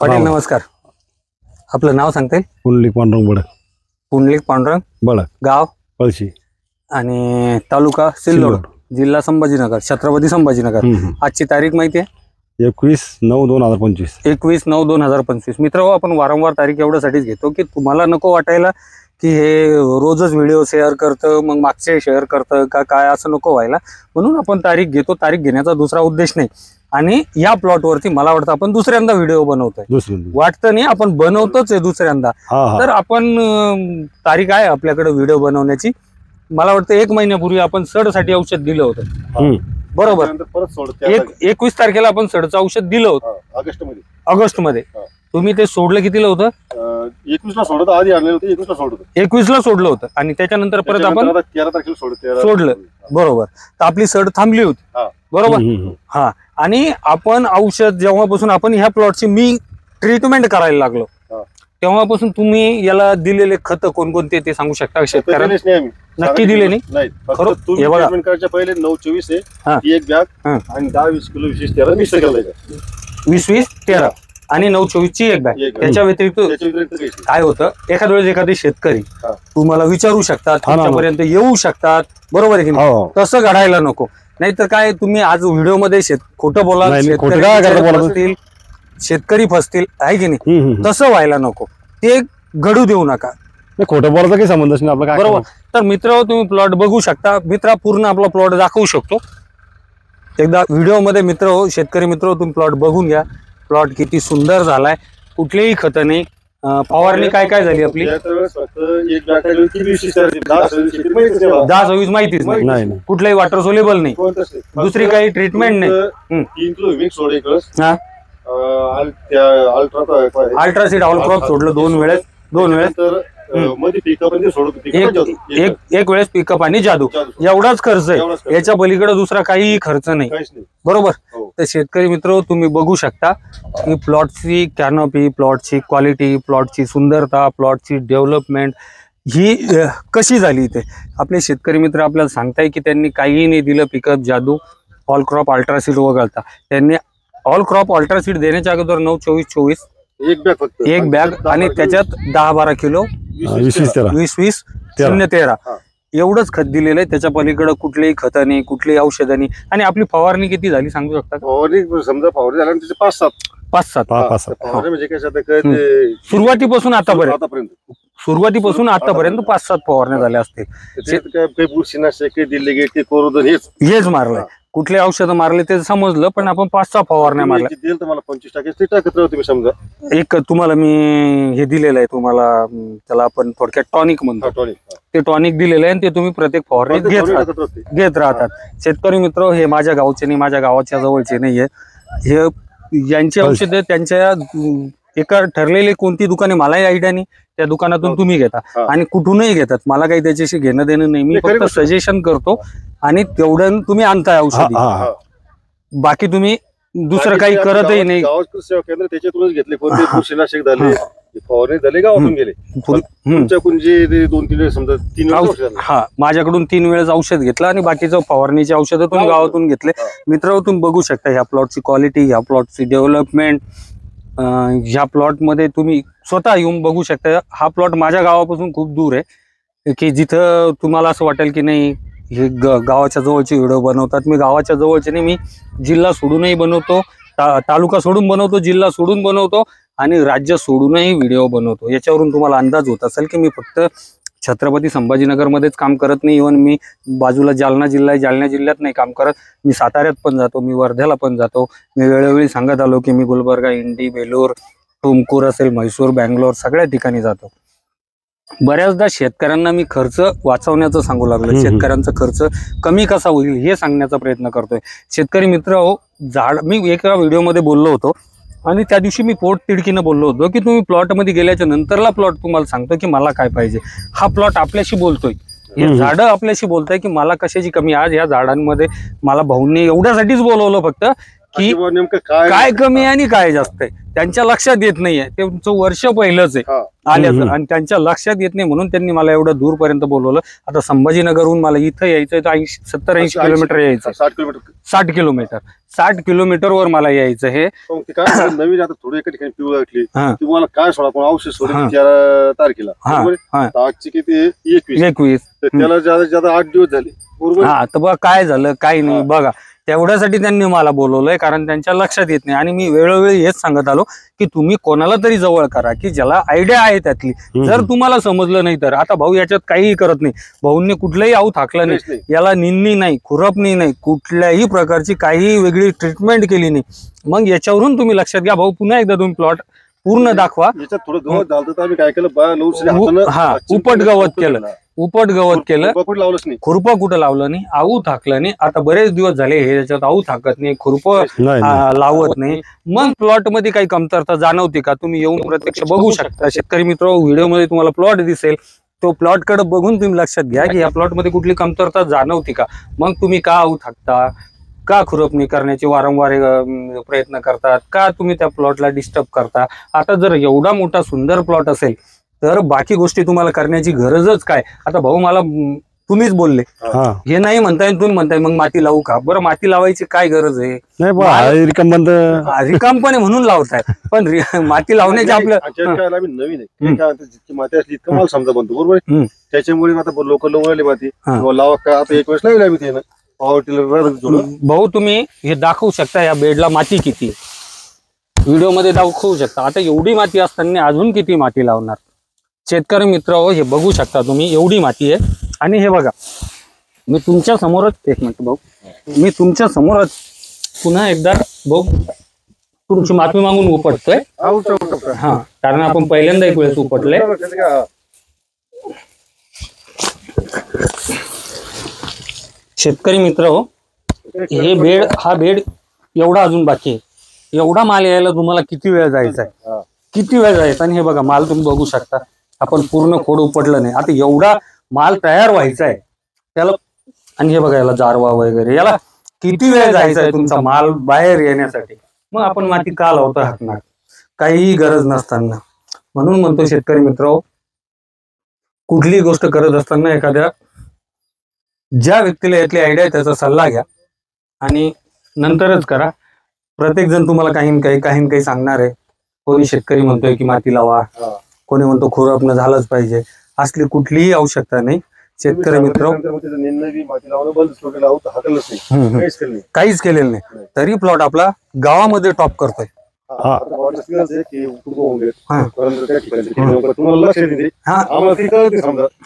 पाटील नमस्कार. आपलं नाव सांगता येईल? पुंडलिक पांडुरंग बडक. पुंडलिक पांडुरंग बडक, गाव पळशी आणि तालुका सिल्लोड, जिल्हा संभाजीनगर, छत्रपती संभाजीनगर. आजची तारीख माहिती आहे? 21/9/2025. 21/9/2025. मित्र, आपण वारंवार तारीख एवढ्यासाठीच घेतो की तुम्हाला नको वाटायला की हे रोजच व्हिडिओ शेअर करतं, मग मागचे शेअर करतं का काय, असं नको व्हायला. म्हणून आपण तारीख घेतो. तारीख घेण्याचा दुसरा उद्देश नाही. आणि या प्लॉटवरती मला वाटतं आपण दुसऱ्यांदा व्हिडिओ बनवतोय. वाटतं नाही, आपण बनवतोच आहे दुसऱ्यांदा. तर आपण तारीख आहे आपल्याकडे व्हिडिओ बनवण्याची. मला वाटतं 1 महिन्यापूर्वी आपण सडसाठी औषध दिलं होतं, बरोबर? 21 तारखेला आपण सडचं औषध दिलं होतं ऑगस्ट मध्ये. तुम्ही ते सोडलं कितीला होतं? 21 ला सोडलं. आधी आणलेलं होतं 21 ला सोडलं. 21 ला सोडलं होतं आणि त्याच्यानंतर परत आपण 13 तारखेला सोडलं, बरोबर? तर आपली सड थांबली होती, बरोबर? हा. आणि आपण औषध जेव्हापासून आपण ह्या प्लॉटची मी ट्रीटमेंट करायला लागलो तेव्हापासून तुम्ही याला दिलेले खत कोणकोणते ते सांगू शकता शेतकऱ्यांना? नक्की दिले नाही? पहिले 9-24 आहे एक बॅग आणि 10-20 किलो 20-13 मिक्स केलं. 20-20-13 आणि 9-24 ची एक बॅग. त्याच्या व्यतिरिक्त काय होतं, एखाद्या वेळेस एखादे शेतकरी तुम्हाला विचारू शकतात, तुमच्यापर्यंत येऊ शकतात, बरोबर आहे की नाही? तसं घडायला नको. नाहीतर काय, तुम्ही आज व्हिडिओ मध्ये खोटं बोला, शेतकरी फसतील, आहे की नाही? तसं व्हायला नको, ते घडू देऊ नका. खोटं बोलायचा काही संबंधच नाही आपला, बरोबर? तर मित्र, तुम्ही प्लॉट बघू शकता. मित्र, पूर्ण आपला प्लॉट दाखवू शकतो एकदा व्हिडिओ मध्ये. मित्र हो, शेतकरी मित्र, तुम्ही प्लॉट बघून घ्या. प्लॉट किती सुंदर झालाय, कुठलेही खत नाही. फवारणी काय काय झाली आपली? 10-26 माहितीच नाही. कुठलाही वॉटर सोलेबल नाही, दुसरी काही ट्रीटमेंट नाही. अल्ट्रासीड ऑल क्रॉप सोडलं 2 वेळेस. एक वेळेस पिकअप आणि जादू, एवढाच खर्च आहे. याच्या पलीकडे दुसरा काही खर्च नाही, बरोबर? तर शेतकरी मित्र, तुम्ही बघू शकता की प्लॉटची कॅनोपी, प्लॉटची क्वालिटी, प्लॉटची सुंदरता, प्लॉटची डेव्हलपमेंट ही कशी झाली. ते आपले शेतकरी मित्र आपल्याला सांगताय की त्यांनी काहीही नाही दिलं पिकअप, जादू, ऑल क्रॉप अल्ट्रासीड वगळता. त्यांनी ऑल क्रॉप अल्ट्रासीड देण्याच्या अगोदर 9-24-24 एक बॅग आणि त्याच्यात 10-12 किलो 20-20-0-13 एवढंच खत दिलेलं आहे. त्याच्या पलीकडे कुठलेही खत नाही, कुठलीही औषधं नाही. आणि आपली फवारणी किती झाली सांगू शकता? समजा फवारणी झाल्यानंतर 5-7 म्हणजे काय, सुरुवातीपासून आतापर्यंत 5-7 फवारण्या झाल्या असतील. हेच मारलंय, कुठले औषधं मारले ते समजलं, पण आपण 5-6 फवारण्या मारल्या. 25% समजा. एक तुम्हाला मी हे दिलेलं आहे, तुम्हाला त्याला आपण थोडक्यात टॉनिक म्हणतो. ते टॉनिक दिलेलं आहे आणि ते तुम्ही प्रत्येक फवारणी घेत राहतात. शेतकरी मित्र, हे माझ्या गावचे नाही, माझ्या गावाच्या जवळचे नाहीये. हे यांची औषधं त्यांच्या एका ठरलेले कोणती दुकाने मलाही आयडिया नाही, त्या दुकानातून तुम्ही घेता आणि कुठूनही घेतात. मला काही त्याच्याशी घेणं देणं नाही. मी फक्त सजेशन करतो आणि तेवढं तुम्ही आणताय औषधी. बाकी तुम्ही दुसरं काही करतही नाही. सेवा केंद्र त्याच्यातूनच घेतले. कोणते बुरशीनाशक झाले, फवारणी झाले, गावातून गेले. तुमच्याकडून जे 2-3 वेळेस समजा 3 वेळेस, माझ्याकडून 3 वेळेस औषध घेतलं आणि बाकीचं फवारणीची औषधं तुम्ही गावातून घेतले. मित्र, तुम्ही बघू शकता ह्या प्लॉटची क्वालिटी, ह्या प्लॉटची डेव्हलपमेंट. ह्या प्लॉट मध्ये तुम्ही स्वतः येऊन बघू शकता. हा प्लॉट माझ्या गावापासून खूप दूर आहे की जिथं तुम्हाला असं वाटेल की नाही हे गावाच्या जवळचे व्हिडिओ बनवतात. मी गावाच्या जवळचे नाही, मी जिल्हा सोडूनही बनवतो, तालुका सोडून बनवतो, जिल्हा सोडून बनवतो आणि राज्य सोडूनही व्हिडिओ बनवतो. याच्यावरून तुम्हाला अंदाज होत असेल की मी फक्त छत्रपती संभाजीनगर मध्येच काम करत नाही. इव्हन मी बाजूला जालना जिल्हा आहे, जालना जिल्ह्यात नाही काम करत. मी साताऱ्यात पण जातो, मी वर्ध्याला पण जातो. मी वेळोवेळी सांगत आलो की मी गुलबर्गा, इंडी, बेलूर, तुमकूर असेल, म्हैसूर, बँगलोर सगळ्या ठिकाणी जातो. बऱ्याचदा शेतकऱ्यांना मी खर्च वाचवण्याचं सांगू लागलो. शेतकऱ्यांचा खर्च कमी कसा होईल हे सांगण्याचा प्रयत्न करतोय. शेतकरी मित्र हो, झाड मी एका व्हिडिओमध्ये बोललो होतो आणि त्या दिवशी मी पोट तिडकीनं बोललो होतो की तुम्ही प्लॉटमध्ये गेल्याच्या नंतरला प्लॉट तुम्हाला सांगतो की मला काय पाहिजे. हा प्लॉट आपल्याशी बोलतोय, हे झाडं आपल्याशी बोलताय की मला कशाची कमी. आज या झाडांमध्ये मला भाऊंनी एवढ्यासाठीच बोलवलं फक्त की काय कमी आहे आणि काय जास्त आहे त्यांच्या लक्षात येत नाहीये. ते तुमचं वर्ष पहिलंच आहे आल्या हम्म. आणि त्यांच्या लक्षात येत नाही म्हणून त्यांनी मला एवढं दूरपर्यंत बोलवलं. आता संभाजीनगरहून मला इथं यायचं तर 70-80 किलोमीटर यायचं. 60 किलोमीटर 60 किलोमीटर 60 किलोमीटरवर मला यायचं हे. मग ते काय झालं, नवीन आता थोडं एका ठिकाणी पिवळं वाटली हा. तुम्हाला काय सोडा पण औषध सोडली हा. 4 तारखेला हा, बरोबर आहे? हा. तर आजची किती 21 तर त्याला ज्यादा 8 दिवस झाले बरोबर आहे? हा तर बघा काय झालं काय नाही हा. बघा तेवढ्यासाठी त्यांनी मला बोलवलंय कारण त्यांच्या लक्षात येत नाही. आणि मी वेळोवेळी हेच सांगत आलो की तुम्ही कोणाला तरी जवळ करा की ज्याला आयडिया आहे त्यातली. जर तुम्हाला समजलं नाही तर आता भाऊ याच्यात काहीही करत नाही. भाऊंनी कुठलंही आऊ थाकलं काहीच नाही, याला निंदणी नाही, खुरपणी नाही, कुठल्याही प्रकारची काही वेगळी ट्रीटमेंट केली नाही. मग याच्यावरून तुम्ही लक्षात घ्या भाऊ, पुन्हा एकदा तुम्ही प्लॉट पूर्ण दाखवा. याच्यात थोडं गवत झालं तर आम्ही काय केलं बा लवकर हातानं हा, चिमटीने उपट गवत फक्त केलं. केलं. उपट गवत केलं, खुरपं लावलंच नाही. खुरपं कुठं लावलं नाही, आऊ थाकलं नाही. आता बरेच दिवस झाले हे याच्यात आऊ थाकत नाही, खुरपं नाही लावत नाही. मग प्लॉट मध्ये काही कमतरता जाणवते का? तुम्ही येऊन प्रत्यक्ष बघू शकता. शेतकरी मित्र, व्हिडिओ मध्ये तुम्हाला प्लॉट दिसेल, तो प्लॉट कडे बघून तुम्ही लक्षात घ्या की या प्लॉट मध्ये कुठली कमतरता जाणवते का. मग तुम्ही का आऊ थाकता, का खुरपणी करण्याचे वारंवार प्रयत्न करतात, का तुम्ही त्या प्लॉटला डिस्टर्ब करता. आता जर एवढा मोठा सुंदर प्लॉट असेल तर बाकी गोष्टी तुम्हाला करण्याची गरजच काय. आता भाऊ मला तुम्हीच बोलले हा हे नाही म्हणताय, तुम्ही म्हणताय मग माती लावू का. बरं माती लावायची काय गरज आहे? नाही पण हा रिकाम बंद रिकामपणे म्हणून लावताय पण माती लावण्याचे आपलं आमच्या काय आम्ही नवीन आहे ते काय म्हणतात, जितकी माती असली इतकं मला समजा बनतो बरोबर आहे? हम्म. त्याच्यामुळे आता लोक लावले माती हा. किंवा लावा का आता एक वेळेस लावली आम्ही ते ना पॉवर टिलर जोडून. भाऊ तुम्ही हे दाखवू शकता या बेडला माती किती व्हिडिओ मध्ये दाखवू शकता. आता एवढी माती असताना अजून किती माती लावणार. शेतकरी मित्र हे बघू शकता तुम्ही, एवढी माती आहे. आणि हे बघा मी तुमच्या समोरच, एक मिनिट भाऊ, मी तुमच्या समोरच पुन्हा एकदा भाऊ तुमची माफी मागून उपटतोय. हा, कारण आपण पहिल्यांदा एक वेळेस उपटले. शेतकरी मित्र हे बेड, हा बेड एवढा अजून बाकी आहे. एवढा माल यायला तुम्हाला किती वेळ जायचा आहे, किती वेळ जायचा. आणि हे बघा माल तुम्ही बघू शकता, आपण पूर्ण खोड उपटलं नाही. आता एवढा माल तयार व्हायचा आहे त्याला, आणि हे बघा याला जारवा वगैरे, याला किती वेळ जायचा आहे तुमचा माल बाहेर येण्यासाठी. मग आपण माती का लावतो हाकणार, काहीही गरज नसताना. म्हणून म्हणतो शेतकरी मित्र, कुठलीही गोष्ट करत असताना एखाद्या ज्या व्यक्तीला यातली आयडिया आहे त्याचा सल्ला घ्या आणि नंतरच करा. प्रत्येक जण तुम्हाला काही सांगणार आहे. कोणी शेतकरी म्हणतोय की माती लावा, कोणी म्हणतो खुरपणं झालंच पाहिजे. असली कुठलीही आवश्यकता नाही. शेतकरी मित्र काहीच केलेलं नाही तरी प्लॉट आपला गावामध्ये टॉप करतोय.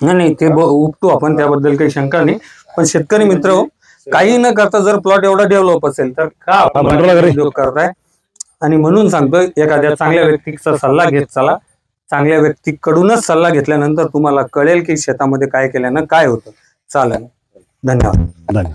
नाही ते उपटू आपण, त्याबद्दल काही शंका नाही. पण शेतकरी मित्र काही न करता जर प्लॉट एवढा डेव्हलप असेल तर का उद्योग करताय. आणि म्हणून सांगतोय एखाद्या चांगल्या व्यक्तीचा सल्ला घेत चला. चांगल्या व्यक्तीकडूनच सल्ला घेतल्यानंतर तुम्हाला कळेल की शेतामध्ये काय केल्यानं काय होतं. चालेल, धन्यवाद.